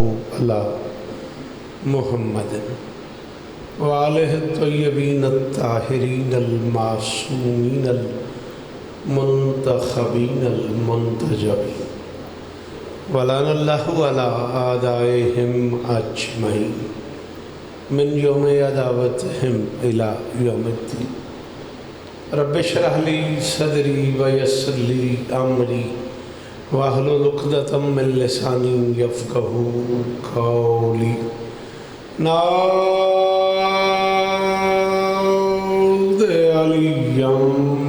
علی محمد وآلہ الطیبین الطاہرین المعصومین المنتخبین المنتجبین ولعن اللہ علی اعدائہم اجمعین من یوم عداوتہم الی یوم الدین رب اشرح لی صدری ویسر لی امری واحلل عقدۃ من لسانی یفقہوا قولی نعوذ علی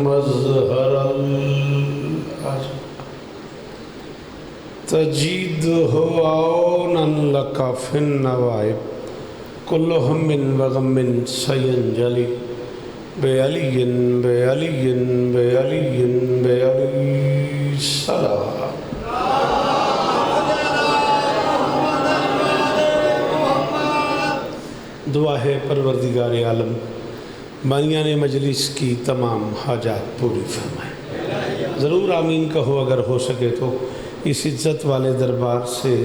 مظہر العجب تجیدہ عونا لک فی النوائب کل ہم وغم سینجلی بعلی بعلی بعلی بعلی صلاح دعا ہے پروردگار عالم بانیان مجلس کی تمام حاجات پوری فرمائے ضرور آمین کہو اگر ہو سکے تو اس عزت والے دربار سے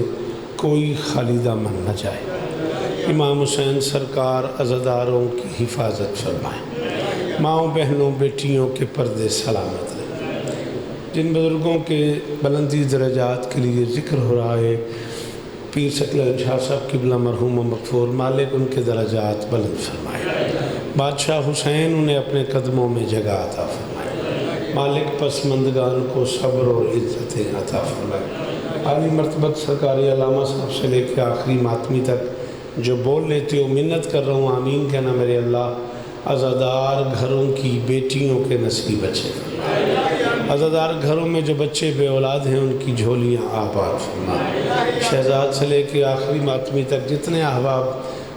کوئی خالی دامن نہ جائے امام حسین سرکار عزاداروں کی حفاظت فرمائے ماؤں بہنوں بیٹیوں کے پردے سلامت رہے جن بزرگوں کے بلندی درجات کے لیے ذکر ہو رہا ہے پیر ثقلین شاہ صاحب قبلہ مرحوم و مغفور مالک ان کے درجات بلند فرمائے بادشاہ حسین انہیں اپنے قدموں میں جگہ عطا فرمائے مالک پسماندگان کو صبر اور عزتیں عطا فرمائے عالی مرتبت سرکاری علامہ صاحب سے لے کے آخری ماتمی تک جو بول لیتے ہو منت کر رہا ہوں آمین کہنا میرے اللہ عزادار گھروں کی بیٹیوں کے نصیب اچھے عزادار گھروں میں جو بچے بے اولاد ہیں ان کی جھولیاں آباد فرمائے شہزاد سے لے کے آخری ماتمی تک جتنے احباب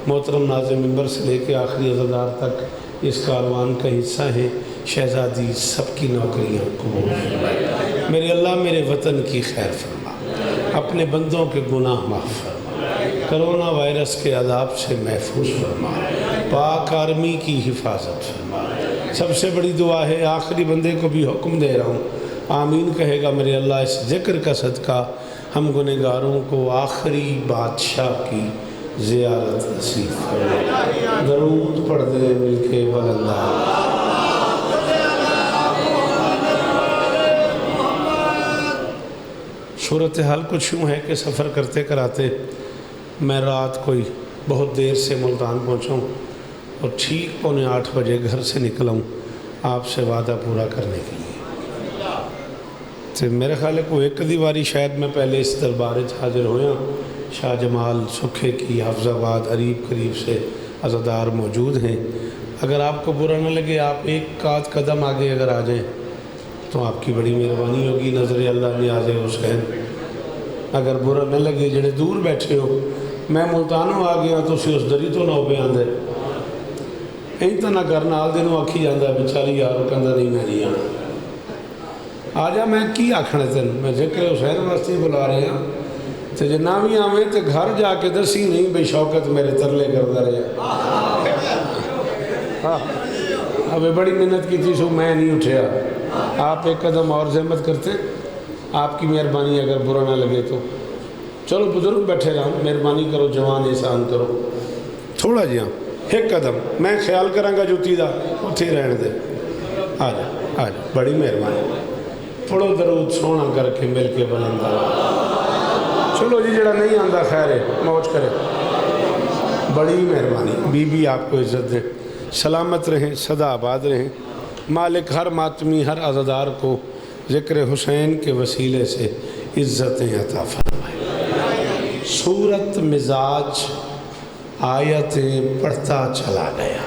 محترم ناظم منبر سے لے کے آخری عزادار تک اس کاروان کا حصہ ہیں شہزادی سب کی نوکریاں قبول فرمائے میرے اللہ میرے وطن کی خیر فرما اپنے بندوں کے گناہ معاف فرما کرونا وائرس کے عذاب سے محفوظ فرما پاک آرمی کی حفاظت فرما سب سے بڑی دعا ہے آخری بندے کو بھی حکم دے رہا ہوں آمین کہے گا میرے اللہ اس ذکر کا صدقہ ہم گنہگاروں کو آخری بادشاہ کی زیارت نصیب فرما درود پڑھ دے مل کے بلندہ صورتحال کچھ یوں ہے کہ سفر کرتے کراتے میں رات کوئی بہت دیر سے ملتان پہنچا ہوں اور ٹھیک 7:45 بجے گھر سے نکلا ہوں آپ سے وعدہ پورا کرنے کے لیے تو میرے خیال ہے کوئی ایک دیواری شاید میں پہلے اس دربار حاضر ہویا شاہ جمال سکھے کی حافظ آباد عریب قریب سے عزادار موجود ہیں اگر آپ کو برا نہ لگے آپ ایک قدم آگے اگر آ جائیں تو آپ کی بڑی مہربانی ہوگی نظر اللہ نیاز حسین اگر برا نہ لگے جڑے دور بیٹھے ہو میں ملتانوں آ گیا تو اسی اس دری تو نہ ہو پہ آندے این تو نہ کرنا آل دنوں آکھی جاندہ بچالی یارو کندہ نہیں میں نہیں آنا آجا میں کی آکھنے تن میں ذکر حسین واسطے بلا رہے ہیں تو جنامی آمیں تو گھر جا کے درسی نہیں بے شوقت میرے ترلے کردہ رہے ابھی بڑی محنت کی تھی سو میں نہیں اٹھیا آپ ایک قدم اور زحمت کرتے آپ کی مہربانی اگر برا نہ لگے تو چلو بزرگ بیٹھے رہا مہربانی کرو جوان احسان کرو تھوڑا جی ہاں ایک قدم میں خیال کراں گا جوتی دا اتھے رہن دے آجا بڑی مہربانی پڑھو درود سونا کر کے مل کے بلندہ چلو جی جڑا نہیں آندہ خیر ہے موج کرے بڑی مہربانی بی بی آپ کو عزت دیں سلامت رہیں صدا آباد رہیں مالک ہر ماتمی ہر عزادار کو ذکر حسین کے وسیلے سے عزتیں عطا فرمائے صورت مزاج آیتیں پڑھتا چلا گیا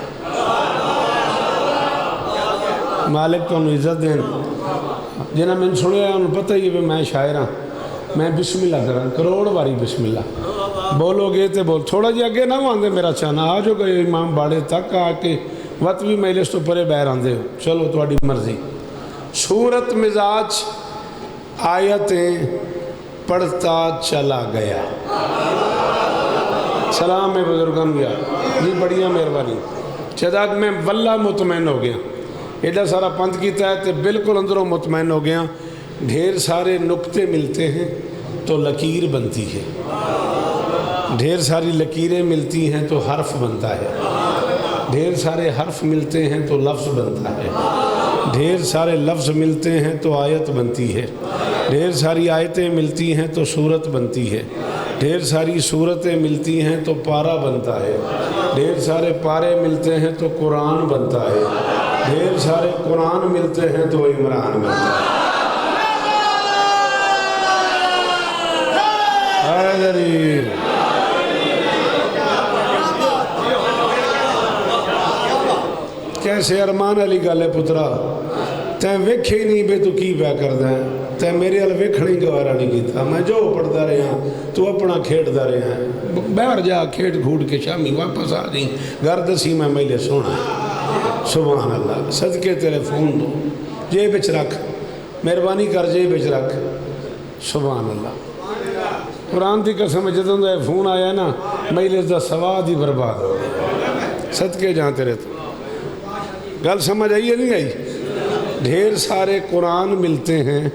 مالک کو انہوں عزت دیں جنہاں میں سنے ہیں انہوں پتہ ہی ہے میں شاعر ہاں میں بسم اللہ کراں کروڑ باری بسم اللہ بولو گے تے بول تھوڑا جی اگے نہ آندے میرا چانا آ جو گئے امام باڑے تک آ کے وقت بھی مجلس تو پرے بہر آندے ہو چلو تھوڑی مرضی صورت مزاج آیتیں پڑھتا چلا گیا سلام میں بزرگان گیا جی بڑیا مہربانی چداد میں واللہ مطمئن ہو گیا ایڈا سارا پنت کیتا ہے تو بالکل اندروں مطمئن ہو گیا ڈھیر سارے نقطے ملتے ہیں تو لکیر بنتی ہے ڈھیر ساری لکیریں ملتی ہیں تو حرف بنتا ہے، ڈھیر سارے حرف ملتے ہیں تو لفظ بنتا ہے، ڈھیر سارے لفظ ملتے ہیں تو آیت بنتی ہے، ڈھیر ساری آیتیں ملتی ہیں تو صورت بنتی ہے، ڈھیر ساری صورتیں ملتی ہیں تو پارہ بنتا ہے، ڈھیر سارے پارے ملتے ہیں تو قرآن بنتا ہے، ڈھیر سارے قرآن ملتے ہیں تو عمران بنتا ہے۔ حیدری کیسے ارمان علی گالے پترا تیں ویکھے ہی نہیں بے تو کی پیا کر دیں، تیں میرے ال ویکھنے گوارا نہیں کیتا، میں جو پڑھتا رہا تو اپنا کھیڑتا رہا، باہر جا کھیڑ گھوڑ کے شامی واپس آ جائیں، گھر دسی میں میلے سونا ہے۔ سبحان اللہ، صدقے تیرے فون دو جے بچ رکھ، مہربانی کر جے بچ رکھ۔ سبحان اللہ، قرآن دی قسم جدوں دا فون آیا نا میلے دا سواد ہی برباد ہو گیا، صدقے جہاں تیرے تو گل سمجھ آئی ہے نہیں آئی؟ ڈھیر سارے قرآن ملتے ہیں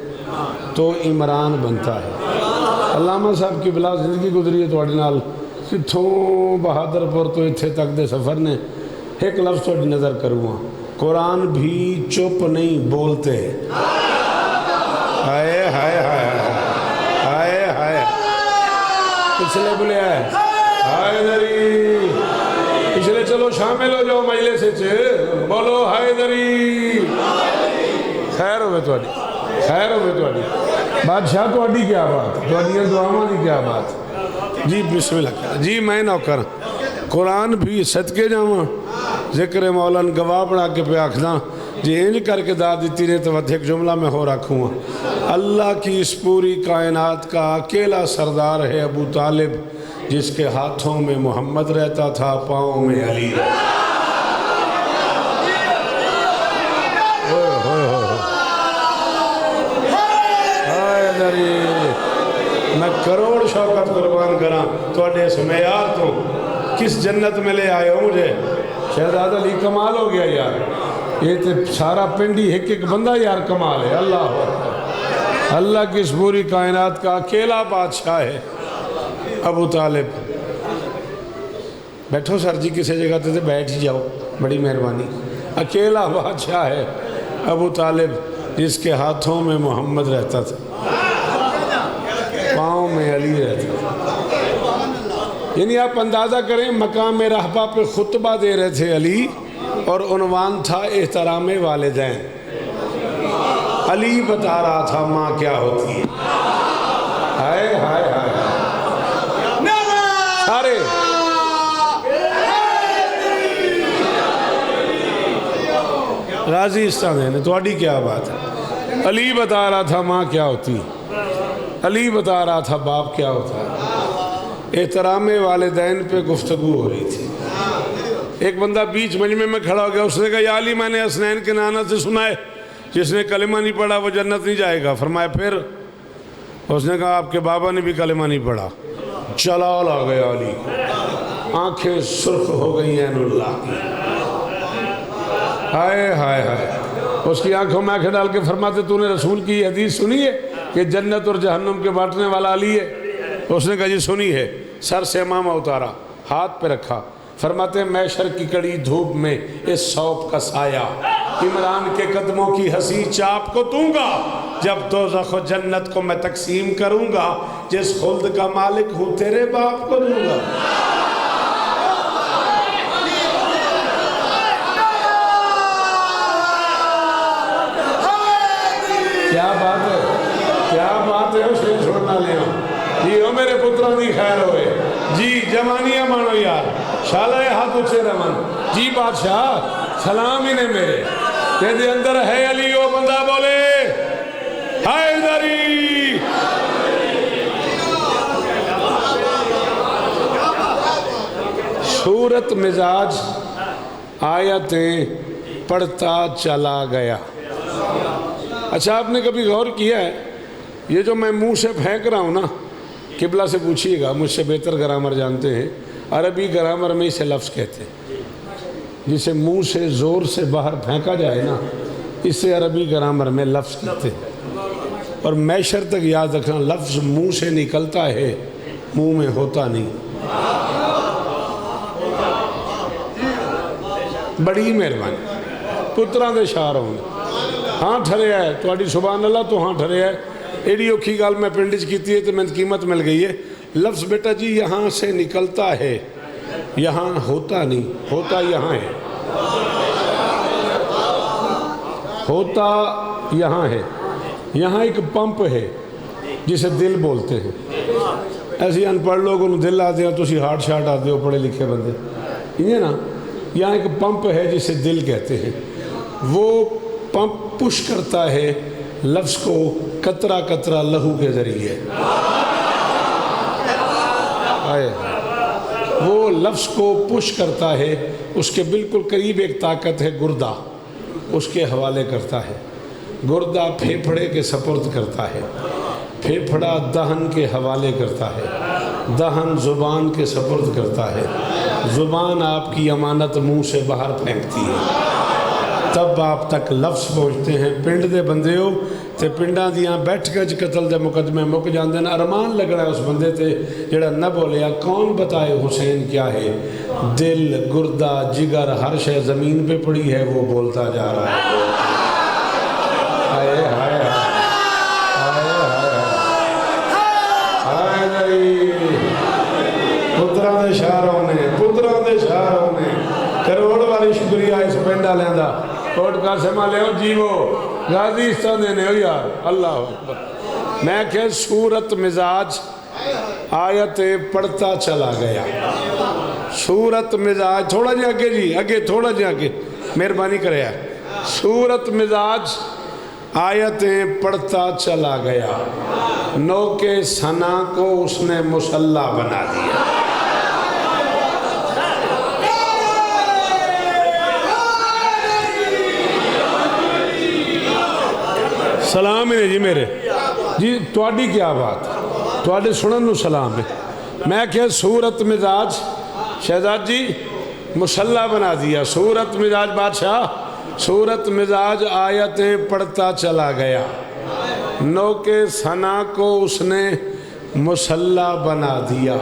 تو عمران بنتا ہے۔ علامہ صاحب کی بلا زندگی گزری ہے توڑی نال کتھوں بہادر پور تو اتھے تک دے سفر نے، ایک لفظ توڑی نظر کروں، قرآن بھی چپ نہیں بولتے۔ ہائے ہائے ہائے ہائے ہائے، پچھلے بلے آئے حیدری، پچھلے چلو شامل ہو جاؤ مجلس سے، بولو حیدری۔ خیر ہوئے توڑی، خیر ہوئے توڑی، بادشاہ توڑی کیا بات، توڑیاں دعاواں دی کیا بات۔ جی بسم اللہ کریں، جی میں نوکر قرآن بھی صدقے جاواں، ذکر مولانا گواہ بنا کے پہ آکھنا جی انج کر کے داد دیتی نے تو ایک جملہ میں ہو رکھوں گا۔ اللہ کی اس پوری کائنات کا اکیلا سردار ہے ابو طالب، جس کے ہاتھوں میں محمد رہتا تھا، پاؤں میں علی رہتا تھا۔ میں کروڑ شوقت قربان کراں تو اڈے سمیار تو کس جنت میں لے آئے ہو مجھے۔ شہزادہ علی کمال ہو گیا یار، یہ تو سارا پنڈی ایک ایک بندہ یار کمال ہے۔ اللہ اللہ کی اس پوری کائنات کا اکیلا بادشاہ ہے ابو طالب۔ بیٹھو سر جی کسی جگہ تے بیٹھ ہی جاؤ، بڑی مہربانی۔ اکیلا بادشاہ ہے ابو طالب، جس کے ہاتھوں میں محمد رہتا تھا، پاؤں میں علی رہتا تھا۔ یعنی آپ اندازہ کریں مقام رہبہ پہ خطبہ دے رہے تھے علی، اور عنوان تھا احترام والدین۔ علی بتا رہا تھا ماں کیا ہوتی ہے۔ ہائے ہائے ہائے سارے راضی استعمال نے تو اڈی کیا بات ہے۔ علی بتا رہا تھا ماں کیا ہوتی، علی بتا رہا تھا باپ کیا ہوتا ہے۔ احترام والدین پہ گفتگو ہو رہی تھی۔ ایک بندہ بیچ مجمع میں کھڑا ہو گیا، اس نے کہا یا علی میں نے حسنین کے نانا سے سنا ہے جس نے کلمہ نہیں پڑھا وہ جنت نہیں جائے گا۔ فرمایا پھر؟ اس نے کہا آپ کے بابا نے بھی کلمہ نہیں پڑھا۔ جلال آ گیا علی، آنکھیں سرخ ہو گئی ہیں اللہ کی۔ ہائے ہائے ہائے، اس کی آنکھوں میں آنکھیں ڈال کے فرماتے تو نے رسول کی حدیث سنی ہے کہ جنت اور جہنم کے بانٹنے والا علی ہے؟ اس نے کہا جی سنی ہے۔ سر سے امامہ اتارا، ہاتھ پہ رکھا، فرماتے ہیں محشر کی کڑی دھوپ میں اس سوپ کا سایہ عمران کے قدموں کی ہنسی چاپ کو دوں گا، جب دوزخ و جنت کو میں تقسیم کروں گا، جس خلد کا مالک ہوں تیرے باپ کو دوں گا۔ کیا بات ہے، کیا بات ہے، اسے چھوڑنا لیا جی ہو میرے پتروں دی خیر ہوئے جی، جوانیاں مانو یار، شالہ ہاتھ اچھے رمن جی۔ بادشاہ سلام ہی نے میرے تیرے اندر ہے علی، وہ بندہ بولے حیدری۔ صورت مزاج آیتیں پڑھتا چلا گیا۔ اچھا آپ نے کبھی غور کیا ہے یہ جو میں منہ سے پھینک رہا ہوں نا، قبلہ سے پوچھئے گا، مجھ سے بہتر گرامر جانتے ہیں، عربی گرامر میں اسے لفظ کہتے ہیں جسے منہ سے زور سے باہر پھینکا جائے نا، اسے عربی گرامر میں لفظ کہتے ہیں۔ اور محشر تک یاد رکھنا، لفظ منہ سے نکلتا ہے منہ میں ہوتا نہیں۔ بڑی مہربانی پتراں دے شار ہوں ہاں ٹھریا ہے تواڈی سبحان اللہ تو ہاں ٹھریا ہے ایڈی اوکھی گال میں پنڈ وچ کیتی ہے تو میں قیمت مل گئی ہے لفظ بیٹا جی یہاں سے نکلتا ہے یہاں ہوتا نہیں ہوتا یہاں ہے ہوتا یہاں ہے یہاں ایک پمپ ہے جسے دل بولتے ہیں ایسے ان پڑھ لوگ انہوں دل آتے ہیں تو اسی ہارٹ شارٹ آتے ہو پڑھے لکھے بندے یہ نا یہاں ایک پمپ ہے جسے دل کہتے ہیں وہ پمپ پش کرتا ہے لفظ کو قطرہ قطرہ لہو کے ذریعے وہ لفظ کو پش کرتا ہے اس کے بالکل قریب ایک طاقت ہے گردہ اس کے حوالے کرتا ہے گردہ پھیپھڑے کے سپرد کرتا ہے پھیپھڑا دہن کے حوالے کرتا ہے دہن زبان کے سپرد کرتا ہے زبان آپ کی امانت منہ سے باہر پھینکتی ہے تب آپ تک لفظ پہنچتے ہیں پنڈ دے بندے ہو تے پنڈاں دیاں بیٹھ گج قتل دے مقدمے مک جاندے ہیں ارمان لگنا ہے اس بندے تے جڑا نہ بولیا کون بتائے حسین کیا ہے دل گردہ جگر ہر شے زمین پہ پڑی ہے وہ بولتا جا رہا ہے ہائے ہائے پتراں دے شہروں نے کروڑ والی شکریہ اس پنڈا لیندہ کوٹ کا سما لے ہو جیو غازی استان دینے ہو یار اللہ اکبر میں کہ صورت مزاج آیت پڑھتا چلا گیا صورت مزاج تھوڑا جی آگے جی آگے تھوڑا جی آگے مہربانی کرے صورت مزاج آیتیں پڑھتا چلا گیا نو کے ثنا کو اس نے مسلح بنا دیا سلام ہے جی میرے جی تواڈی کیا بات تواڈے سنن نو سلام ہے میں کہ صورت مزاج شہزاد جی مسلح بنا دیا صورت مزاج بادشاہ صورت مزاج آیتیں پڑھتا چلا گیا نو کے ثنا کو اس نے مسلح بنا دیا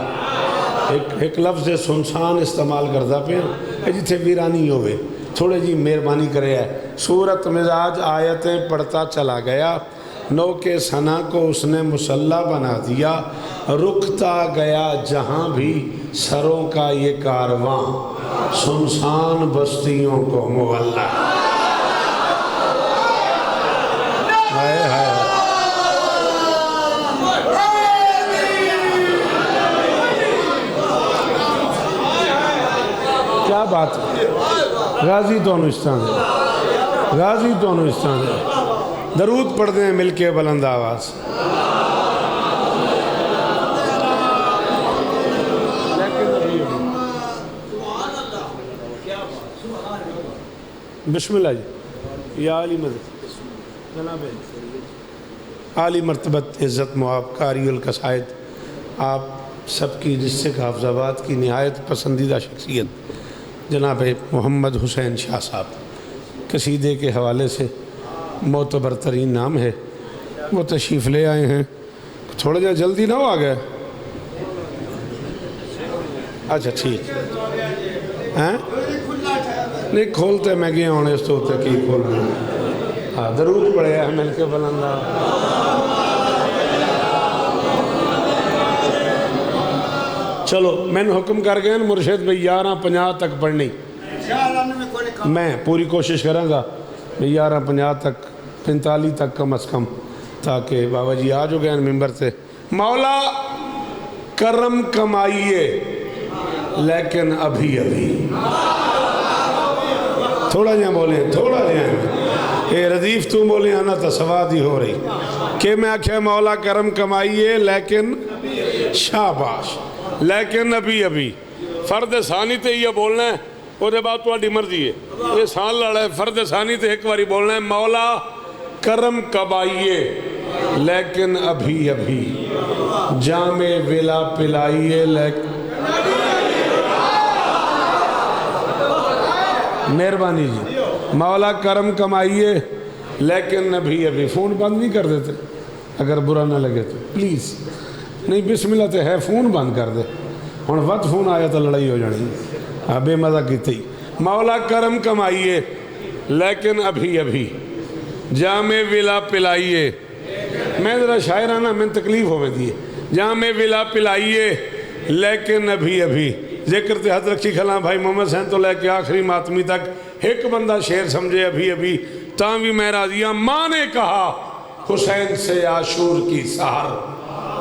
ایک لفظ سنسان استعمال کرتا پہ جتھے ویرانی ہوئے تھوڑے جی مہربانی کرے ہے صورت مزاج آیتیں پڑھتا چلا گیا نو کے ثنا کو اس نے مسلح بنا دیا رکتا گیا جہاں بھی سروں کا یہ کارواں سنسان بستیوں کو مولا ہائے ہائے کیا بات ہے غازی دونستان ہے غازی دونستان ہے درود پڑھ دیں مل کے بلند آواز بسم اللہ جی یا علی مدد جناب عالی مرتبت عزت معاب قاری القصائد آپ سب کی ڈسٹرکٹ حافظ آباد کی نہایت پسندیدہ شخصیت جناب محمد حسین شاہ صاحب قصیدے کے حوالے سے معتبر ترین نام ہے وہ تشریف لے آئے ہیں تھوڑا جا جلدی نہ ہو آگئے اچھا ٹھیک ہیں نہیں کھولتے میں گئے ہونے اس تو ہوتے کی کھولنا ہاں درود پڑھے ہیں مل کے بلندہ چلو میں نے حکم کر گئے مرشد بھئی 11:50 تک پڑھنی میں پوری کوشش کروں گا 11:50 تک 45 تک کم از کم تاکہ بابا جی آج ہو گئے ممبر سے مولا کرم کمائیے لیکن ابھی تھوڑا جہاں بولیں تھوڑا جہاں اے ردیف تو بولیں آنا تا سواد ہی ہو رہی کہ میں آکھے مولا کرم کمائیے لیکن شاباش لیکن ابھی فرد ثانی تے یہ بولنا ہے وہ دے بعد تو اڈی مرضی ہے یہ سان لڑا ہے فرد ثانی تے ایک باری بولنا ہے مولا کرم کمائیے لیکن ابھی جام ولا پلائیے لیکن مہربانی جی مولا کرم کمائیے لیکن ابھی فون بند نہیں کر دیتے اگر برا نہ لگے تو پلیز نہیں بسم اللہ تے ہے فون بند کر دے ہن وقت فون آیا تو لڑائی ہو جانی بے مزہ کی مولا کرم کمائیے لیکن ابھی ابھی جامع ولا پلائیے میں ذرا شاعرانہ میں تکلیف ہوئے دیئے جامع ولا پلائیے لیکن ابھی ابھی ذکر تے حد رکھی کھلاں بھائی محمد حسین تو لے کے آخری ماتمی تک ایک بندہ شعر سمجھے ابھی ابھی تاں بھی میں راضیاں ماں نے کہا حسین سے عاشور کی سحر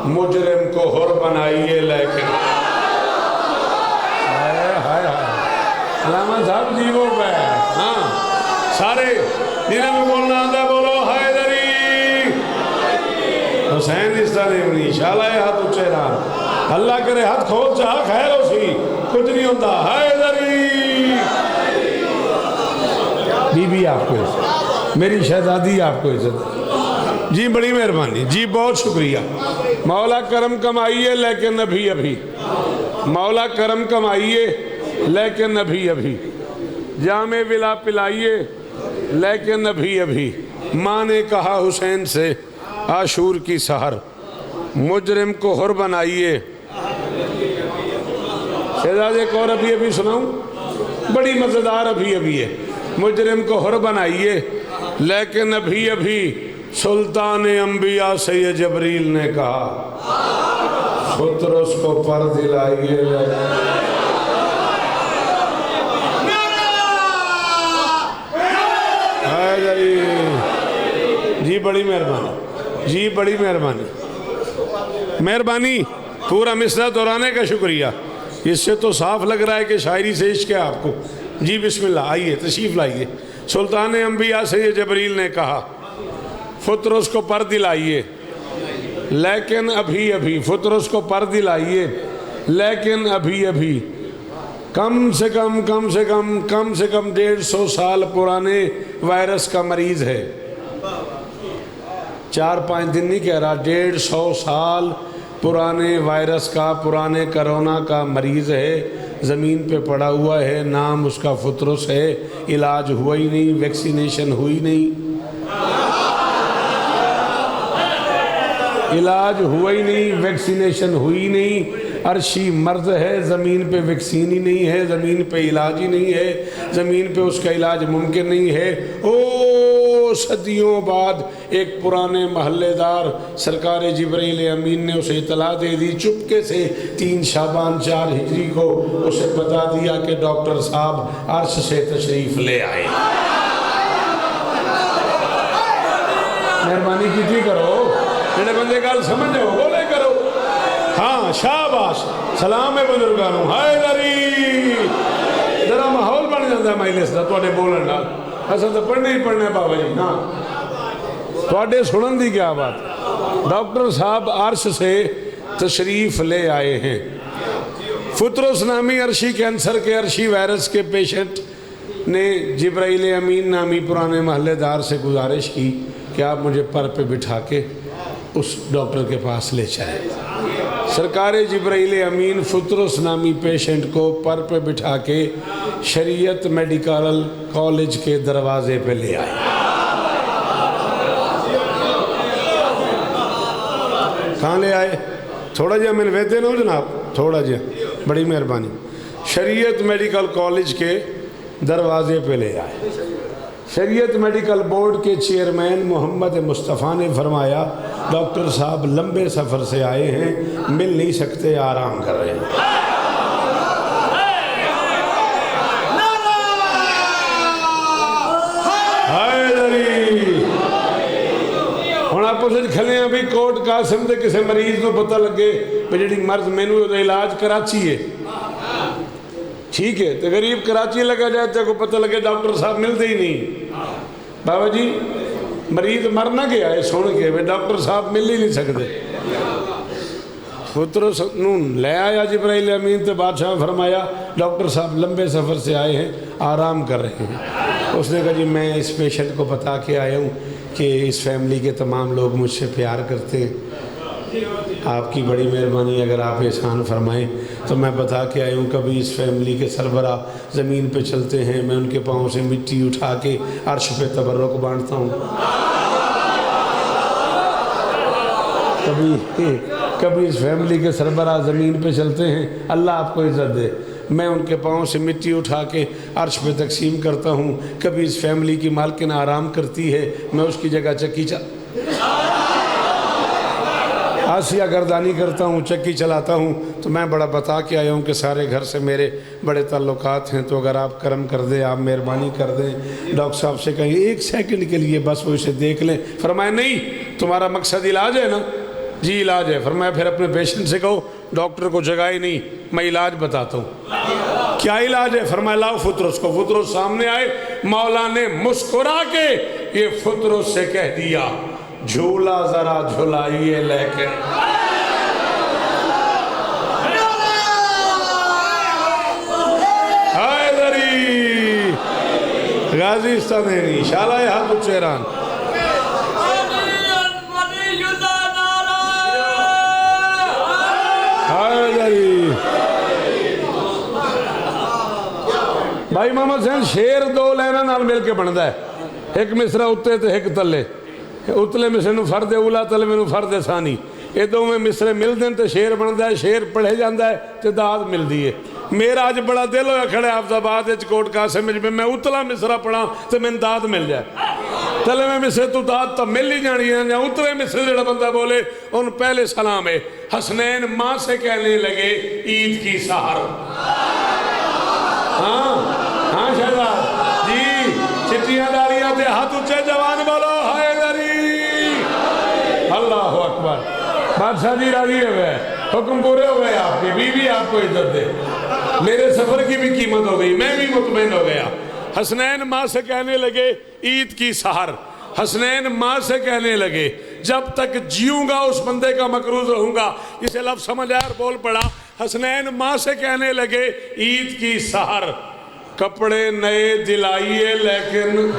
مجرم کو حر بنائیے لیکن علامہ صاحب جی وہ پہ ہاں سارے جنہیں میں بولنا آندہ بولو حیدری حسین اس طرح نہیں شالہ ہاتھ اچھے رہا اللہ کرے ہاتھ کھول چاہا خیر ہو سی کچھ نہیں ہوتا حیدری بی بی آپ کو عزت میری شہزادی آپ کو عزت جی بڑی مہربانی جی بہت شکریہ مولا کرم کمائیے لیکن ابھی ابھی مولا کرم کمائیے لیکن ابھی ابھی جامع ولا پلائیے لیکن ابھی ابھی ماں نے کہا حسین سے عاشور کی سحر مجرم کو حر بنائیے شہزاد ایک اور ابھی ابھی سناؤں بڑی مزیدار ابھی ابھی ہے مجرم کو حر بنائیے لیکن ابھی ابھی سلطان انبیاء سید جبریل نے کہا سترس کو پر دلائیے جی بڑی مہربانی جی بڑی مہربانی مہربانی پورا مصرع دہرانے کا شکریہ اس سے تو صاف لگ رہا ہے کہ شاعری سے عشق ہے آپ کو جی بسم اللہ آئیے تشریف لائیے سلطان انبیاء سید جبریل نے کہا فطرس کو پر دلائیے لیکن ابھی ابھی فطرس کو پر دلائیے لیکن ابھی ابھی کم سے کم 150 سال پرانے وائرس کا مریض ہے 4-5 دن نہیں کہہ رہا 150 سال پرانے وائرس کا پرانے کرونا کا مریض ہے زمین پہ پڑا ہوا ہے نام اس کا فطرس ہے علاج ہوا ہی نہیں ویکسینیشن ہوئی نہیں علاج ہوا ہی نہیں ویکسینیشن ہوئی نہیں عرشی مرض ہے زمین پہ ویکسین ہی نہیں ہے زمین پہ علاج ہی نہیں ہے زمین پہ اس کا علاج ممکن نہیں ہے صدیوں بعد ایک پرانے محلے دار سرکار جبرائیل امین نے اسے اطلاع دے دی چپکے سے 3 شعبان 4 ہجری کو اسے بتا دیا کہ ڈاکٹر صاحب عرش سے تشریف لے آئے مہربانی کیجیے کرو جنہیں بندے گال سمجھ جاؤ بولے کرو ہاں شاباش سلام ہے بزرگانوں حیدری ذرا ماحول بن جاتا ہے مجلس دا تواڈے بولن نال اساں تو پڑھنے ہی پڑھنے بابا جی ہاں تواڈے سنن دی کیا بات ڈاکٹر صاحب عرش سے تشریف لے آئے ہیں فطرس نامی عرشی کینسر کے عرشی وائرس کے پیشنٹ نے جبرائیل امین نامی پرانے محلے دار سے گزارش کی کہ آپ مجھے پر پہ بٹھا کے اس ڈاکٹر کے پاس لے چلیں سرکار جبرائیل امین فطرس نامی پیشنٹ کو پر پہ بٹھا کے شریعت میڈیکل کالج کے دروازے پہ لے آئے کہاں لے آئے تھوڑا جہاں میں نے ویدے نہ ہو جناب تھوڑا جہاں بڑی مہربانی شریعت میڈیکل کالج کے دروازے پہ لے آئے شریعت میڈیکل بورڈ کے چیئرمین محمد مصطفیٰ نے فرمایا ڈاکٹر صاحب لمبے سفر سے آئے ہیں مل نہیں سکتے آرام کر رہے ہیں ہوں آپ اسے کھلے ہیں بھی کوٹ قاسم دے کسے مریض کو پتہ لگے جڑی مرض مینو علاج کراچی ہے ٹھیک ہے تو غریب کراچی لگا جائے تو کو پتہ لگے ڈاکٹر صاحب ملتے ہی نہیں بابا جی مریض مر نہ گیا ہے سن کے ڈاکٹر صاحب مل ہی نہیں سکتے فطرس نون لے آیا جبرائیل امین تو بادشاہ فرمایا ڈاکٹر صاحب لمبے سفر سے آئے ہیں آرام کر رہے ہیں اس نے کہا جی میں اس پیشنٹ کو بتا کے آیا ہوں کہ اس فیملی کے تمام لوگ مجھ سے پیار کرتے ہیں آپ کی بڑی مہربانی اگر آپ احسان فرمائیں تو میں بتا کے آئی ہوں کبھی اس فیملی کے سربراہ زمین پہ چلتے ہیں میں ان کے پاؤں سے مٹی اٹھا کے عرش پہ تبرک بانٹتا ہوں کبھی اس فیملی کے سربراہ زمین پہ چلتے ہیں، اللہ آپ کو عزت دے، میں ان کے پاؤں سے مٹی اٹھا کے عرش پہ تقسیم کرتا ہوں۔ کبھی اس فیملی کی مالکن آرام کرتی ہے، میں اس کی جگہ چکی آسیہ گردانی کرتا ہوں، چکی چلاتا ہوں۔ تو میں بڑا بتا کے آیا ہوں کہ سارے گھر سے میرے بڑے تعلقات ہیں، تو اگر آپ کرم کر دیں، آپ مہربانی کر دیں، ڈاکٹر صاحب سے کہیں ایک سیکنڈ کے لیے بس وہ اسے دیکھ لیں۔ فرمایا نہیں، تمہارا مقصد علاج ہے نا؟ جی علاج ہے۔ فرمایا پھر اپنے پیشنٹ سے کہو ڈاکٹر کو جگائے نہیں، میں علاج بتاتا ہوں۔ کیا علاج ہے؟ فرمایا لاؤ فطرس کو۔ فطرس سامنے آئے، مولا نے مسکرا کے یہ فطرس سے کہہ دیا جھولا ذرا جھلائیے لیکن حیدری غازی استدینی شالہ حق چیران حیدری۔ بھائی محمد حسین شیر دو لینا نال مل کے بنتا ہے، ایک مصرع اتے تے ایک تلے، اتلے مصرے نو فرد اولا تلے میں نو فرد ثانی، یہ دو میں مصرے مل دیں تے شیر بنتا ہے، شیر پڑھے جاندہ ہے تے داد مل دیئے۔ میرا آج بڑا دل ہویا کھڑے حافظ آباد کوٹ قاسم میں اتلا مصرع پڑھا تے میں داد مل جائے، تلے میں مصرے تو داد تو مل ہی جانی ہے، یا اتلے مصرے جڑا بندہ بولے ان پہلے سلام ہے۔ حسنین ماں سے کہنے لگے عید کی سحر۔ ہاں شہزاد جی، چٹیاں داریاں دے ہاتھ اچھے جوان بولو حیدری۔ اللہ اکبر۔ بادشاہ جی راضی ہوئے، حکم پورے ہو گئے، آپ کی بیوی آپ کو عزت دے، میرے سفر کی بھی قیمت ہو گئی، میں بھی مطمئن ہو گیا۔ حسنین ماں سے کہنے لگے عید کی سحر۔ حسنین ماں سے کہنے لگے جب تک جیوں گا اس بندے کا مقروض رہوں گا۔ اسے لفظ سمجھ آیا اور بول پڑا۔ حسنین ماں سے کہنے لگے عید کی سحر، کپڑے نئے دلائیے لیکن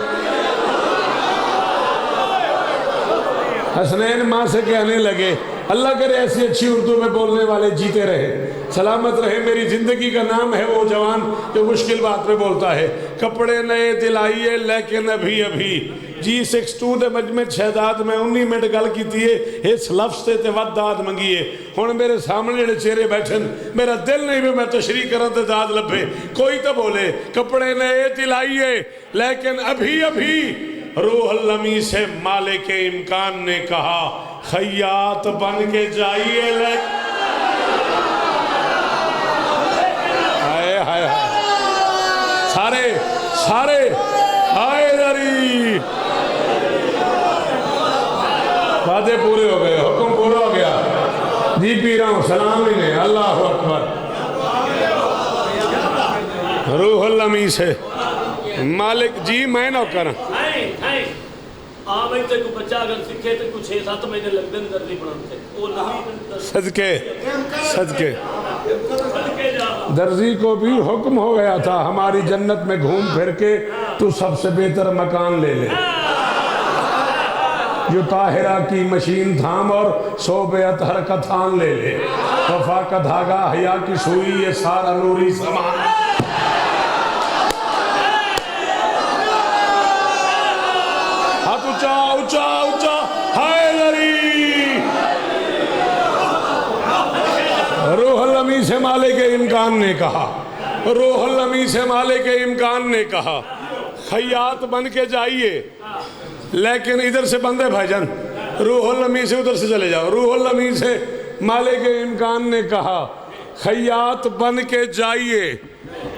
حسنین ماں سے کہنے لگے اللہ کرے ایسی اچھی اردو میں بولنے والے جیتے رہے، سلامت رہے۔ میری زندگی کا نام ہے وہ جوان جو مشکل بات میں بولتا ہے۔ کپڑے نئے دلائیے لیکن ابھی ابھی جی 62 دے مجمع شہزاد میں 19 منٹ گل کی تیئے اس لفظ تے ود داد منگیے۔ ہون میرے سامنے جڑے چہرے بیٹھن، میرا دل نہیں بھی میں تشریح کرن تے داد لبھے، کوئی تو بولے کپڑے نئے دلائیے لیکن ابھی ابھی۔ روح المی سے مالک امکان نے کہا خیاط بن کے جائیے لیکن ہائے سارے حیدری وعدے پورے ہو گئے، حکم پورا ہو گیا جی، پی رہا ہوں سلام ہی نہیں۔ اللہ اکبر۔ روح المی سے مالک جی میں نوکر آمین تے کو بچہ اگر سکھے تے کچھ 6-7 مہینے لگ دن درزی پڑھانتے وہ صدقے درزی کو بھی حکم ہو گیا تھا ہماری جنت میں گھوم پھر کے تو سب سے بہتر مکان لے لے، جو طاہرہ کی مشین تھام اور صوبے اطہر کا تھان لے لے، وفا کا دھاگا حیا کی سوئی یہ سارا نوری سامان۔ اونچا حیدری۔ روح الامی سے مالک امکان نے کہا، روح الامی سے مالک امکان نے کہا خیاط بن کے جائیے لیکن ادھر سے بندے بھائی روح الامی سے ادھر سے چلے جاؤ۔ روح الامی سے مالک امکان نے کہا خیاط بن کے جائیے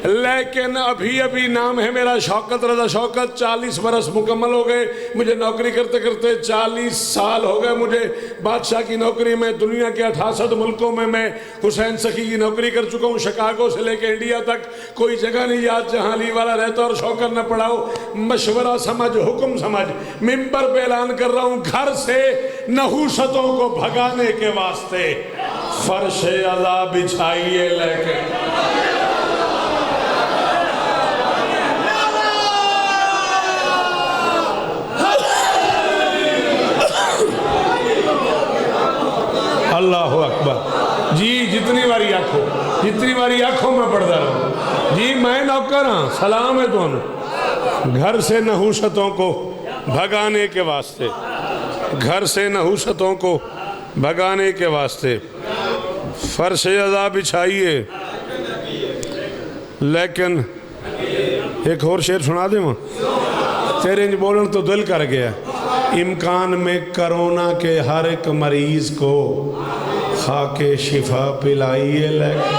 لیکن ابھی ابھی نام ہے میرا شوکت رضا شوکت، 40 برس مکمل ہو گئے مجھے نوکری کرتے کرتے، 40 سال ہو گئے مجھے بادشاہ کی نوکری میں، دنیا کے 68 ملکوں میں حسین سخی کی نوکری کر چکا ہوں، شکاگو سے لے کے انڈیا تک کوئی جگہ نہیں یاد جہاں علی والا رہتا اور شوکت نہ پڑھاؤ۔ مشورہ سمجھ، حکم سمجھ، ممبر پہ اعلان کر رہا ہوں گھر سے نحوستوں کو بھگانے کے واسطے فرش عزا بچھائیے لیکن اللہ اکبر جی، جتنی باری آنکھوں میں پڑھتا رہا جی، میں نوکر ہاں، سلام ہے دونوں۔ گھر سے نحوستوں کو بھگانے کے واسطے، گھر سے نحوستوں کو بھگانے کے واسطے فرش عذاب بچھائیے، لیکن ایک اور شعر سنا دیں وہاں، تیرے انج بولن تو دل کر گیا، امکان میں کرونا کے ہر ایک مریض کو خاک شفا پلائیے، لیکن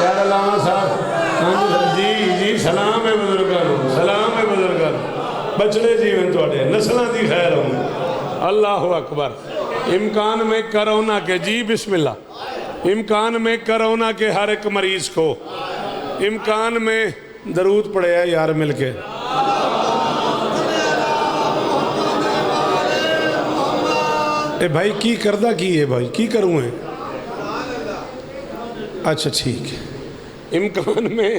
یار علامہ صاحب جی سلام ہے بزرگانوں، سلام ہے بزرگانوں، بچڑے جیون توڑے نسلہ دی خیر ہوں، اللہ اکبر۔ امکان میں کرونا کے، جی بسم اللہ، امکان میں کرونا کے ہر ایک مریض کو، امکان میں درود پڑے ہیں یار مل کے، اے بھائی کی کردہ کی ہے بھائی کی کروں ہیں، اچھا ٹھیک ہے، امکان میں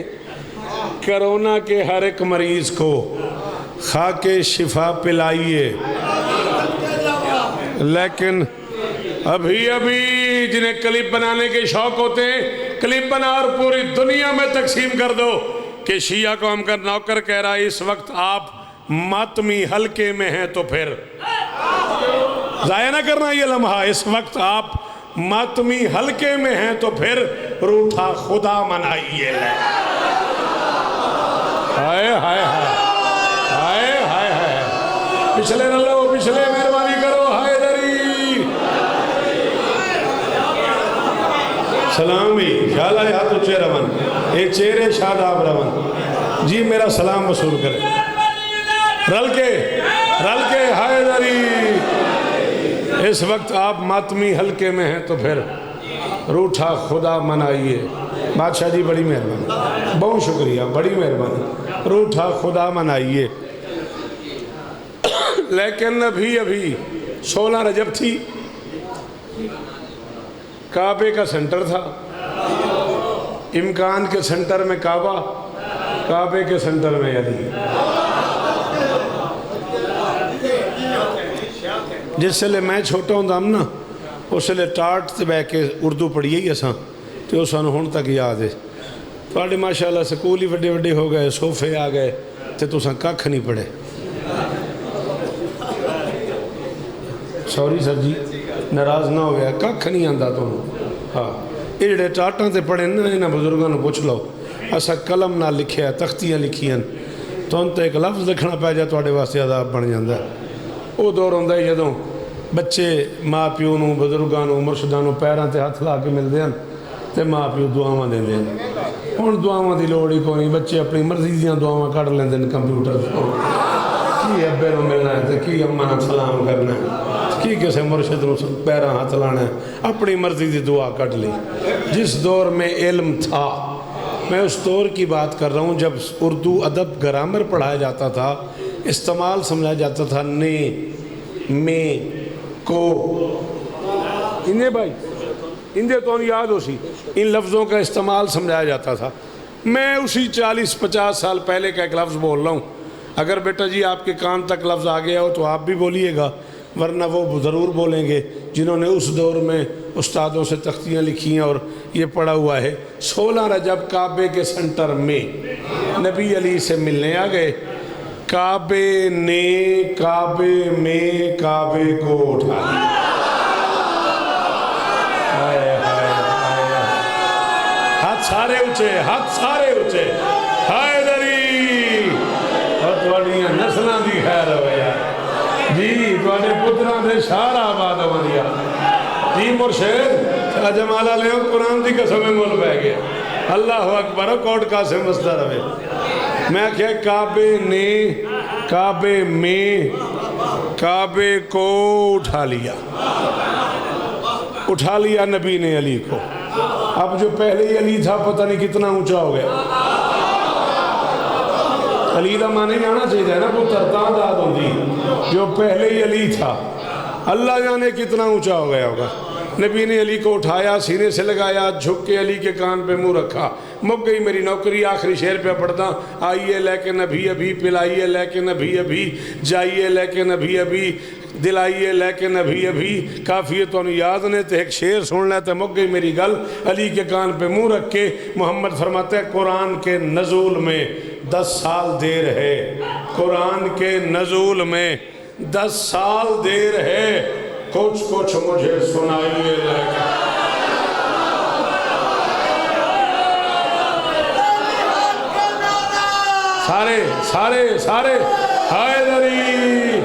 کرونا کے ہر ایک مریض کو خاک شفا پلائیے، لیکن ابھی جنہیں کلپ بنانے کے شوق ہوتے ہیں کلپ بنا اور پوری دنیا میں تقسیم کر دو کہ شیعہ قوم کا نوکر کہہ رہا ہے اس وقت آپ ماتمی حلقے میں ہیں، تو پھر ضائع نہ کرنا یہ لمحہ، اس وقت آپ ماتمی حلقے میں ہیں تو پھر روٹھا خدا منائیے، ہائے ہائے ہائے ہائے ہائے، پچھلے نہ لو، پچھلے مہربانی کرو، ہائے دری سلامی خیال آئے ہاتھ اچھے رون، اے چہرے شاداب رون، جی میرا سلام وصول کرے، رل کے ہائے دری، اس وقت آپ ماتمی حلقے میں ہیں تو پھر روٹھا خدا منائیے، بادشاہ جی بڑی مہربانی، بہت شکریہ، بڑی مہربانی، روٹھا خدا منائیے، لیکن ابھی 16 رجب تھی، کعبے کا سنٹر تھا، امکان کے سنٹر میں کعبہ، کعبے کے سنٹر میں علی، جس سے لے میں چھوٹا ہوں دام نا اس سے لے ٹاٹ تے بے کے اردو پڑھیے ہی اساں تے اس انہوں تک یاد ہے، تو ماشاءاللہ سکول ہی وڈے وڈے ہو گئے، صوفے آ گئے تے تو اساں ککھ نہیں پڑھے، سوری سر جی ناراض نہ ہو گیا، ککھ نہیں آندہ تو ہاں یہ جڑے ٹاٹاں تے پڑھیں نا انہاں بزرگاں نو پوچھ لو، اسا قلم نہ لکھیا تختیاں لکھیاں تو ان تے ایک لفظ لکھنا پہ جائے تو واسطے عذاب بن جاندہ ہے، وہ دور ہوندہ ہے جدوں بچے ماں پیو نو بزرگاں نو مرشداں نو پیراں تے ہاتھ لا کے مل دیں تے ماں پیو دعاواں دیں دیں، ہن دعاواں دی لوڑ ہی کوئی نہیں، بچے اپنی مرضی دیاں دعاواں کر لیں دیں کمپیوٹر کی ابے نو ملنا ہے تے کی اماں نو سلام کرنا ہے، کی کسے مرشد نو پیراں ہاتھ لانا ہے، اپنی مرضی دی دعا کٹ لی، جس دور میں علم تھا، میں اس دور کی بات کر رہا ہوں جب اردو ادب گرامر پڑھایا جاتا تھا، استعمال سمجھا جاتا تھا نے میں کو، انہیں بھائی اندے تو یاد ہو سی ان لفظوں کا استعمال سمجھایا جاتا تھا، میں اسی 40-50 سال پہلے کا ایک لفظ بول رہا ہوں، اگر بیٹا جی آپ کے کان تک لفظ آ گیا ہو تو آپ بھی بولیے گا، ورنہ وہ ضرور بولیں گے جنہوں نے اس دور میں استادوں سے تختیاں لکھی ہیں اور یہ پڑھا ہوا ہے، 16 رجب کعبے کے سنٹر میں نبی علی سے ملنے آ گئے، کعبے نے کعبے میں کعبے کو اٹھا ہاتھ سارے اچھے، ہاتھ سارے اچھے، ہائے دری اور توڑیاں نسلہ دی خیر ہویا جی، توڑے پتران دے شارہ آباد ہویا جی، مرشد شاہ جمالہ لے قرآن دی قسمیں مول بہ گیا، اللہ اکبر کوٹ کا سے مصدر ہوئے، میں کہا کعبے نے کعبے میں کعبے کو اٹھا لیا نبی نے علی کو، اب جو پہلے ہی علی تھا پتہ نہیں کتنا اونچا ہو گیا، علی دا معنی جانا چاہیے ہے نا وہ ترتان داد ہوندی، جو پہلے ہی علی تھا اللہ جانے کتنا اونچا ہو گیا ہوگا، نبی نے علی کو اٹھایا، سینے سے لگایا، جھک کے علی کے کان پہ منہ رکھا، مک گئی میری نوکری، آخری شعر پہ پڑھتا، آئیے لیکن ابھی پلائیے لیکن ابھی جائیے لیکن ابھی دلائیے لیکن ابھی کافی تو یاد نے تے ایک شعر سن لیتے، مک گئی میری گل، علی کے کان پہ منہ رکھ کے محمد فرماتے ہیں قرآن کے نزول میں 10 سال دیر ہے، قرآن کے نزول میں 10 سال دیر ہے، کچھ کچھ مجھے سنائیے لگا۔ سارے حیدری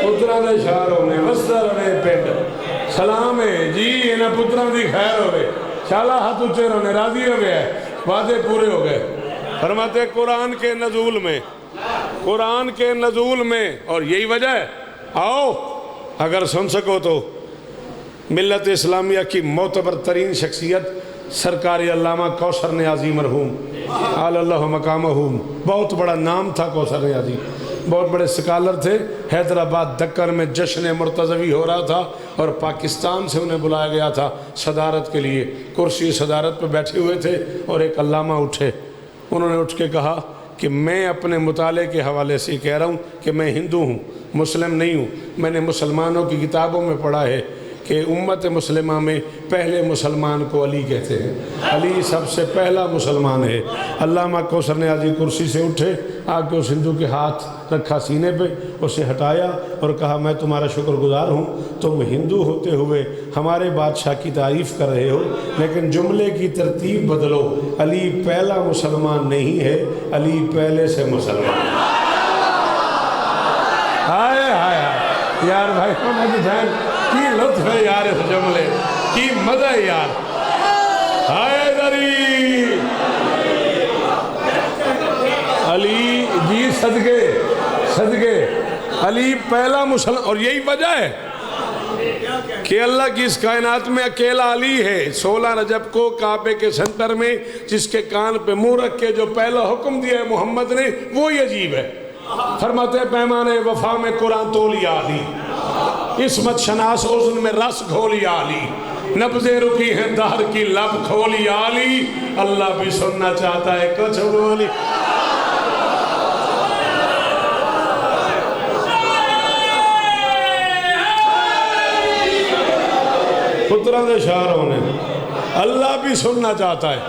پترہ دے شہروں نے وسدر نے پنڈ سلام ہے جی، انہاں پترہ دی خیر ہوئے، شالا ہاتھ اچھے رہنے راضی ہوئے ہیں، وعدے پورے ہو گئے۔ فرماتے قرآن کے نزول میں، اور یہی وجہ ہے، آؤ اگر سن سکو تو ملت اسلامیہ کی معتبر ترین شخصیت سرکار علامہ کوثر نیازی مرحوم اعلی اللہ مقامہ، بہت بڑا نام تھا کوثر نیازی، بہت بڑے سکالر تھے۔ حیدرآباد دکن میں جشن مرتضوی ہو رہا تھا اور پاکستان سے انہیں بلایا گیا تھا صدارت کے لیے، کرسی صدارت پہ بیٹھے ہوئے تھے اور ایک علامہ اٹھے، انہوں نے اٹھ کے کہا کہ میں اپنے مطالعے کے حوالے سے کہہ رہا ہوں کہ میں ہندو ہوں، مسلم نہیں ہوں، میں نے مسلمانوں کی کتابوں میں پڑھا ہے کہ امت مسلمہ میں پہلے مسلمان کو علی کہتے ہیں، علی سب سے پہلا مسلمان ہے۔ علامہ کوثر نیازی کرسی سے اٹھے، آ کے اس ہندو کے ہاتھ رکھا سینے پہ، اسے ہٹایا اور کہا میں تمہارا شکر گزار ہوں، تم ہندو ہوتے ہوئے ہمارے بادشاہ کی تعریف کر رہے ہو، لیکن جملے کی ترتیب بدلو، علی پہلا مسلمان نہیں ہے، علی پہلے سے مسلمان ہے۔ یار بھائی کی لطف ہے یار، اس جملے کی مزہ ہے یار۔ حیدری علی جی صدقے علی پہلا مسلمان، اور یہی وجہ ہے کہ اللہ کی اس کائنات میں اکیلا علی ہے۔ 16 رجب کو کعبے کے سنٹر میں جس کے کان پہ منہ رکھ کے جو پہلا حکم دیا ہے محمد نے، وہی عجیب ہے۔ فرماتے پیمانے وفا میں قرآن تولی علی، عصمت شناس اذن میں رس گھولی علی، نبضیں رکی ہیں دہر کی لب کھولی علی، اللہ بھی سننا چاہتا ہے کچھ بولی۔ پترہ دے شاعروں نے، اللہ بھی سننا چاہتا ہے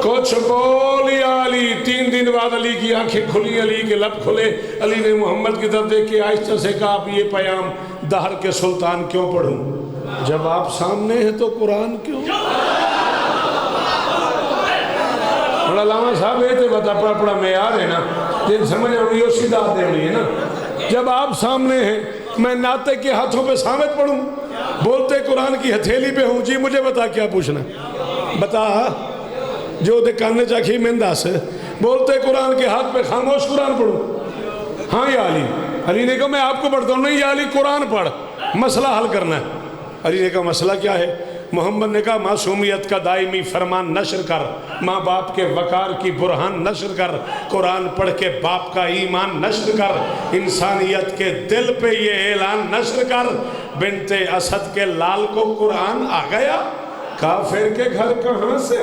کچھ بولی علی۔ 3 دن بعد علی کی آنکھیں کھلی، علی کے لب کھلے، علی نے محمد کی طرف دیکھ کے آہستہ سے کہا آپ یہ پیام دہر کے سلطان کیوں پڑھوں؟ جب آپ سامنے ہیں تو قرآن کیوں؟ اور علامہ صاحب یہ تو بتا پڑا معیار ہے نا، جن سمجھ ہونی ہو سیدھا آتے ہونی ہے نا۔ جب آپ سامنے ہیں میں ناطے کے ہاتھوں پہ سامت پڑھوں، بولتے قرآن کی ہتھیلی پہ ہوں، جی مجھے بتا کیا پوچھنا، بتا جو دے کاننے چاکھی منداس بولتے قرآن کے ہاتھ پہ خاموش قرآن پڑھوں؟ ہاں یا علی؟ علی نے کہا میں آپ کو پڑھتا ہوں، نہیں یا علی قرآن پڑھ، مسئلہ حل کرنا ہے۔ علی نے کہا مسئلہ کیا ہے؟ محمد نے کہا معصومیت کا دائمی فرمان نشر کر، ماں باپ کے وقار کی برہان نشر کر، قرآن پڑھ کے باپ کا ایمان نشر کر، انسانیت کے دل پہ یہ اعلان نشر کر، بنت اسد کے لال کو قرآن آ گیا، کافر کے گھر کہاں سے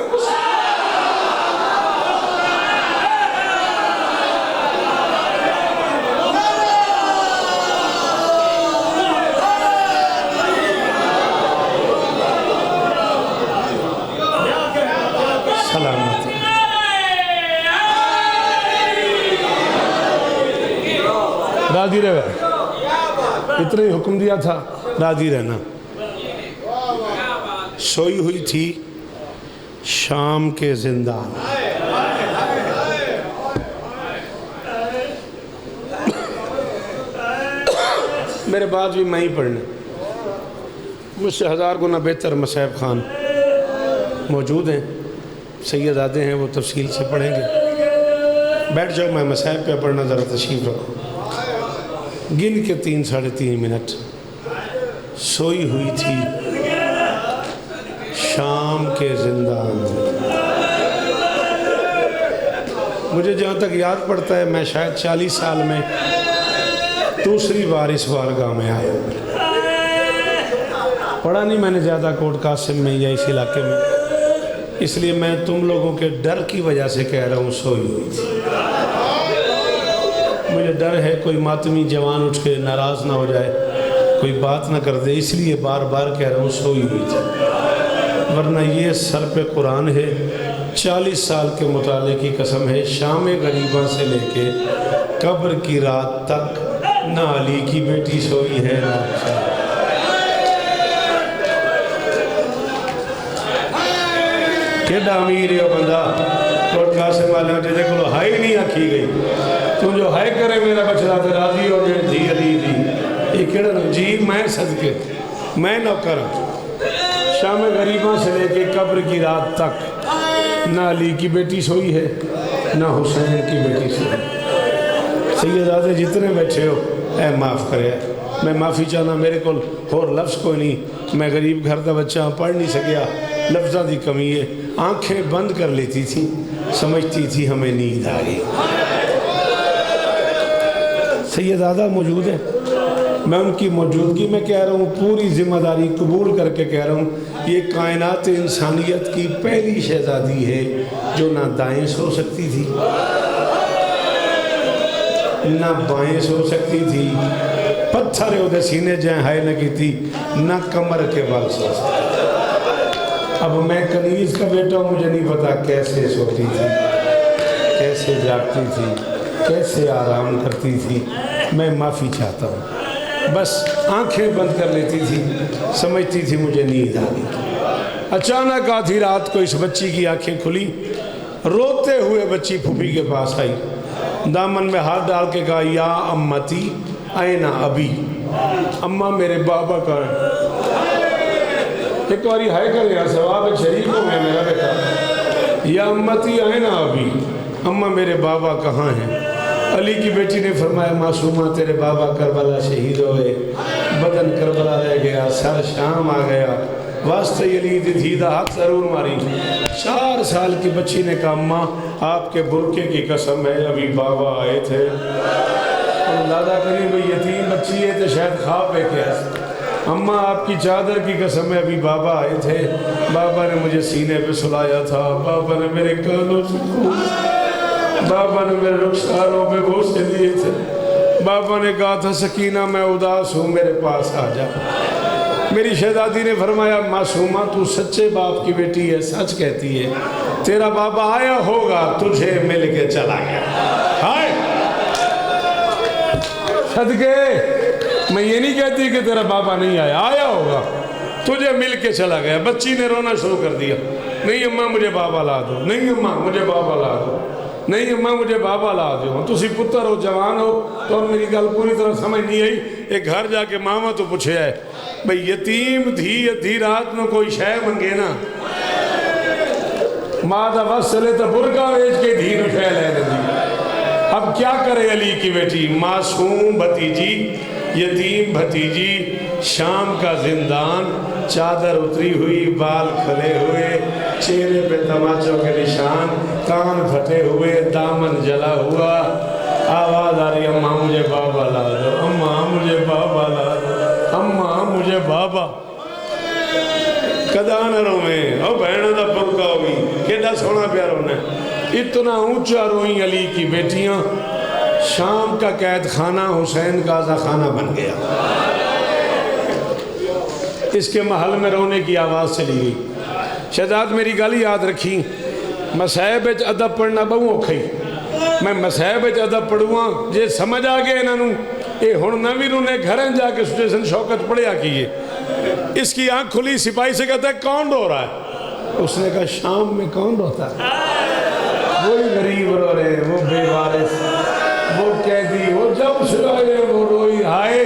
سلامت راضی رہے، اتنا ہی حکم دیا تھا راضی رہنا۔ سوئی ہوئی تھی شام کے زندان، میرے بعد بھی میں ہی پڑھنے، مجھ سے 1000 گنا بہتر مصعب خان موجود ہیں، سیدزادے ہیں، وہ تفصیل سے پڑھیں گے۔ بیٹھ جاؤ، میں مصعب پہ پڑھنا، ذرا تشریف رکھو۔ گن کے 3 ساڑھے 3 منٹ سوئی ہوئی تھی شام کے زندان۔ مجھے جہاں تک یاد پڑتا ہے میں شاید 40 سال میں دوسری بار اس بارگاہ میں آیا ہوں۔ پڑھا نہیں میں نے زیادہ کوٹ قاسم میں یا اس علاقے میں، اس لیے میں تم لوگوں کے ڈر کی وجہ سے کہہ رہا ہوں سوئی ہوئی تھی۔ مجھے ڈر ہے کوئی ماتمی جوان اٹھ کے ناراض نہ ہو جائے، کوئی بات نہ کر دے، اس لیے بار بار کہہ رہا ہوں سوئی ہوئی تھی، ورنہ یہ سر پہ قرآن ہے۔ 40 سال کے مطالعے کی قسم ہے، شام غریباں سے لے کے قبر کی رات تک نہ علی کی بیٹی سوئی ہے نہ حسین۔ کیڑا امیر ہے بندہ کوٹ قاسم والے جیسے کو ہائی نہیں آکھی گئی، تو جو ہائی کرے میرا بچڑا تو راضی ہو جائے جی علی جی، یہ کیڑا جی میں صدقے میں نوکر ہوں۔ شام غریباں سے لے کے قبر کی رات تک نہ علی کی بیٹی سوئی ہے نہ حسین کی بیٹی سوئی۔ سیدادے جتنے بیٹھے ہو اے معاف کرے، میں معافی چاہنا، میرے کو اور لفظ کوئی نہیں، میں غریب گھر دا بچہ پڑھ نہیں سکیا، لفظہ دی کمی ہے، آنکھیں بند کر لیتی تھی، سمجھتی تھی ہمیں نیند آ گئی۔ سیدادہ موجود ہے، میں ان کی موجودگی میں کہہ رہا ہوں، پوری ذمہ داری قبول کر کے کہہ رہا ہوں، یہ کائنات انسانیت کی پہلی شہزادی ہے جو نہ دائیں سو سکتی تھی نہ بائیں سو سکتی تھی، پتھر ادھے سینے جائیں ہائے نہ کی تھی، نہ کمر کے بل سو سکتی۔ اب میں کنیز کا بیٹا ہوں، مجھے نہیں پتا کیسے سوتی تھی، کیسے جاگتی تھی، کیسے آرام کرتی تھی، میں معافی چاہتا ہوں، بس آنکھیں بند کر لیتی تھی، سمجھتی تھی مجھے نیند آ گئی۔ اچانک آدھی رات کو اس بچی کی آنکھیں کھلی، روتے ہوئے بچی پھوپھی کے پاس آئی، دامن میں ہاتھ ڈال کے کہا یا امتی اینا ابی، اماں میرے بابا کا ہے۔ ایک باری ہائے کرے گا ثواب شریکوں میں میرا بیٹا، یا امتی اینا ابی، اماں میرے بابا کہاں ہیں؟ علی کی بیٹی نے فرمایا معصومہ تیرے بابا کربلا شہید ہوئے، بدن کربلا رہ گیا، سر شام آ گیا، واسطے علی دی دھیدہ ہاتھ ضرور ماری۔ 4 سال کی بچی نے کہا اماں آپ کے برکے کی قسم ہے ابھی بابا آئے تھے، اور دادا کریم بھئی یتیم بچی ہے تو شاید خواب پہ کیا، اماں آپ کی چادر کی قسم ہے ابھی بابا آئے تھے، بابا نے مجھے سینے پہ سلایا تھا، بابا نے میرے کانوں سے بابا نے میرے رخساروں پہ بوسے دیے تھے، بابا نے کہا تھا سکینہ میں اداس ہوں میرے پاس آ جا۔ میری شہزادی نے فرمایا معصومہ تو سچے باپ کی بیٹی ہے، سچ کہتی ہے، تیرا بابا آیا ہوگا تجھے مل کے چلا گیا۔ ہائے صدقے، میں یہ نہیں کہتی کہ تیرا بابا نہیں آیا، آیا ہوگا، تجھے مل کے چلا گیا۔ بچی نے رونا شروع کر دیا، نہیں اماں مجھے بابا لا دو، نہیں اماں مجھے بابا لا دو، نہیں اماں مجھے بابا لا دو۔ تسی پتر ہو جوان ہو تو میری گل پوری طرح سمجھ نہیں آئی، ایک گھر جا کے ماما تو پوچھے ہے بھئی یتیم دھی رات میں کوئی شے منگے نا، ماں دا وصلے تو برکا ویچ کے دھی نو شے لے دی۔ اب کیا کرے علی کی بیٹی، معصوم بھتیجی، یتیم بھتیجی، شام کا زندان، چادر اتری ہوئی، بال کھلے ہوئے، چہرے پہ تماچوں کے نشان، کان پھٹے ہوئے، دامن جلا ہوا، آواز آ رہی اماں مجھے بابا لا دو، اماں مجھے بابا لا دو، اماں مجھے بابا۔ کدا نہ روئیں، او بہنوں دا برکا ہوئی، کیڑا سونا پیا رونا ہے، اتنا اونچا روئیں علی کی بیٹیاں۔ شام کا قید خانہ حسین کا آزا خانہ بن گیا، اس کے محل میں رونے کی آواز چلی گئی۔ شہزاد میری گل یاد رکھی، مسائب ادب پڑھنا بہو اوکھئی، میں مسائب ادب پڑھواں جے سمجھ آ گئے انہوں اے ہن نویں رونے گھریں جا کے سٹیشن شوکت پڑھیا کیے۔ اس کی آنکھ کھلی، سپاہی سے کہتا ہے کون رو رہا ہے؟ اس نے کہا شام میں کون روتا ہے؟ وہی غریب رو رہے ہیں، وہ بے وارث، وہ قیدی، وہ جب سے آئے وہ روئی ہائے،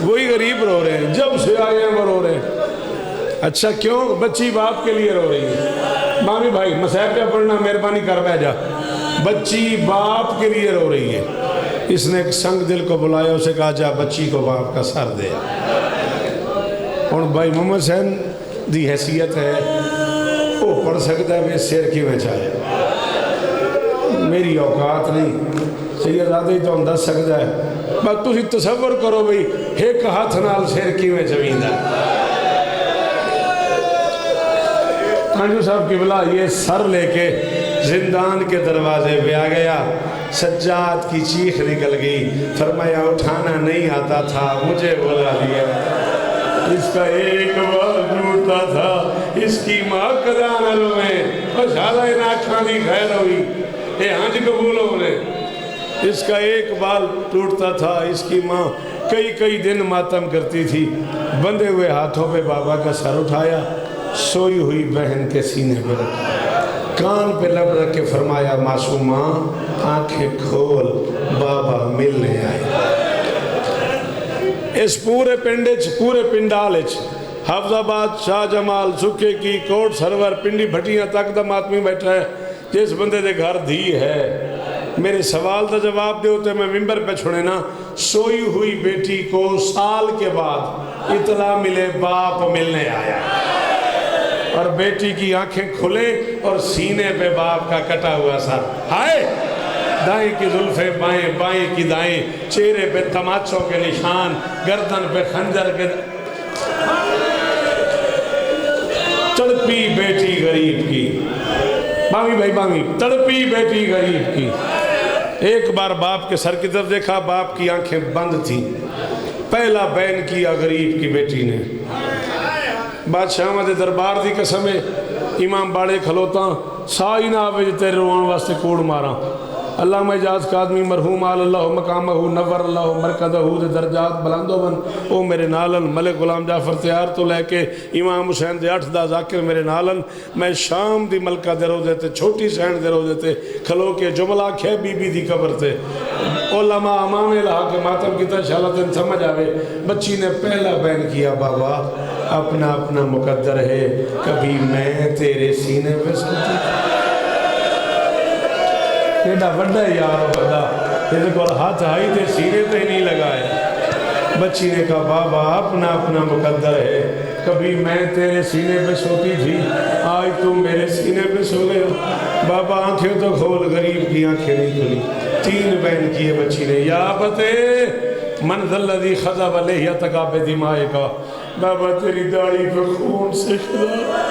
وہی غریب رو رہے ہیں، جب سے آئے ہیں وہ رو رہے ہیں۔ اچھا کیوں؟ بچی باپ کے لیے رو رہی ہے۔ مامی بھائی مسائب پہ پڑھنا مہربانی کر بہ جا، بچی باپ کے لیے رو رہی ہے۔ اس نے ایک سنگ دل کو بلایا، اسے کہا جا بچی کو باپ کا سر دے۔ اور بھائی محمد حسین دی حیثیت ہے، وہ پڑھ سکتا ہے میں سیر کی میں چاہے، میری اوقات نہیں، سیدادہ ہی تو دس سکتا ہے، بس تسی تصور کرو بھئی ایک ہاتھ نال سیر کی میں زمین ہے۔ خانجو صاحب قبلہ یہ سر لے کے زندان کے دروازے پہ آ گیا، سجاد کی چیخ نکل گئی، فرمایا اٹھانا نہیں آتا تھا مجھے بلا لیا، اس کا ایک بار ٹوٹتا تھا، اس کی ماں کدا نہ روئے، اور شالا ان آنکھاں دی خیر ہوئی، یہ ہنج قبول ہونے. اس کا ایک بال ٹوٹتا تھا. اس کی ماں کئی دن ماتم کرتی تھی. بندھے ہوئے ہاتھوں پہ بابا کا سر اٹھایا, سوئی ہوئی بہن کے سینے پہ رکھا, کان پہ لب رکھ کے فرمایا, معصوم ماں آنکھیں کھول, بابا ملنے آئے. اس پورے پنڈال حافظ آباد, شاہ جمال, سکھے کی, کوٹ سرور, پنڈی بھٹیاں تک دا آدمی بیٹھا ہے. جس بندے دے گھر دھی ہے, میرے سوال دا جواب دے ہوتے میں ممبر پہ چھوڑے نا. سوئی ہوئی بیٹی کو سال کے بعد اطلاع ملے باپ ملنے آیا, اور بیٹی کی آنکھیں کھلے اور سینے پہ باپ کا کٹا ہوا سر. ہائے, دائیں کی زلفیں بائیں, بائیں کی دائیں, چہرے پہ تماچوں کے نشان, گردن پہ خنجر کے. تڑپی بیٹی غریب کی, بامی بھائی بامی, تڑپی بیٹی غریب کی. ایک بار باپ کے سر کی طرف دیکھا, باپ کی آنکھیں بند تھی. پہلا بین کیا غریب کی بیٹی نے. بادشاہ مدے دربار دی قسم ہے, امام باڑے کھلوتا, سائی نہ آوے جو تیرے روان واسطے کوڑ مارا. علامہ اجاز کا آدمی مرحوم آل اللہ مقامہ نور اللہ مرکزہ دے درجات بلندو بن. او میرے نالن ملک غلام جعفر تیار تو لے کے امام حسین دے 8 ذاکر میرے نالن. میں شام دی ملکہ دے رو دیتے, چھوٹی سینڈ دے رو دیتے, کھلو کے جملہ کھے بی بی دی قبر تے. علماء امام الہا کے ماتم کی تا انشاءاللہ تین سمجھ آوے. بچی نے پہلا بین کیا, بابا اپنا اپنا مقدر ہے, کبھی میں تیرے سینے پہ سنتی. ایڈا بڑا یار بڑا, یہ کو ہاتھ آئی تے سینے تے نہیں لگائے. بچی نے کہا, بابا اپنا اپنا مقدر ہے, کبھی میں تیرے سینے پہ سوتی تھی, آج تم میرے سینے پہ سو گئے ہو. بابا آنکھیں تو کھول, غریب کی آنکھیں نہیں کھلی. 3 بین کیے بچی نے. یا بتے من ذا الذی خضب علیہ تقاب دمائے کا, بابا تیری داڑھی پہ خون سے خدا.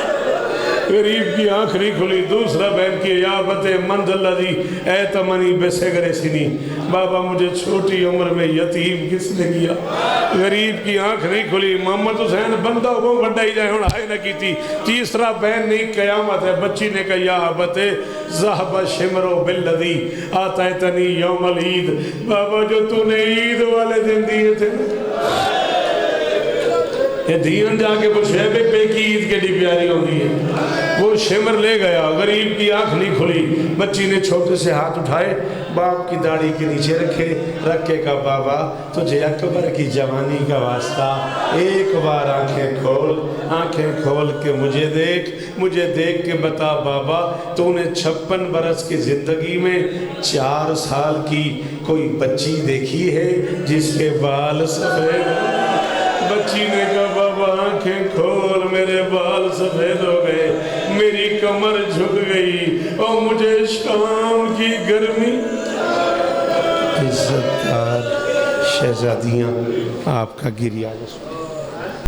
غریب کی آنکھ نہیں کھلی. دوسرا بین کیا, یا بتے من ذا الذی ایتمنی بصغر سنی, بابا مجھے چھوٹی عمر میں یتیم کس نے کیا. غریب کی آنکھ نہیں کھلی. محمد حسین بندہ وہ بڑا ہی جائے ہونا آئے نہ کی تھی. تیسرا بین نہیں, قیامت ہے. بچی نے کہا, یا بتے ذہب شمرو بالذی آتیتنی یوم العید, بابا جو تو نے عید والے دن دیے تھے. یہ دین جا کے وہ شہبے پہ کی عید کے لیے پیاری ہوتی ہے, وہ شمر لے گیا. غریب کی آنکھ نہیں کھلی. بچی نے چھوٹے سے ہاتھ اٹھائے, باپ کی داڑھی کے نیچے رکھ کے کہا, بابا تجھے اکبر کی جوانی کا واسطہ, ایک بار آنکھیں کھول, آنکھیں کھول کے مجھے دیکھ کے بتا بابا, تو نے 56 برس کی زندگی میں 4 سال کی کوئی بچی دیکھی ہے جس کے بال سفید. بچی نے کہا, بابا آنکھیں کھول, میرے بال سفید ہو گئے, میری کمر جھک گئی, اور مجھے شام کی گرمی. عزت دار شہزادیاں, آپ کا گریہ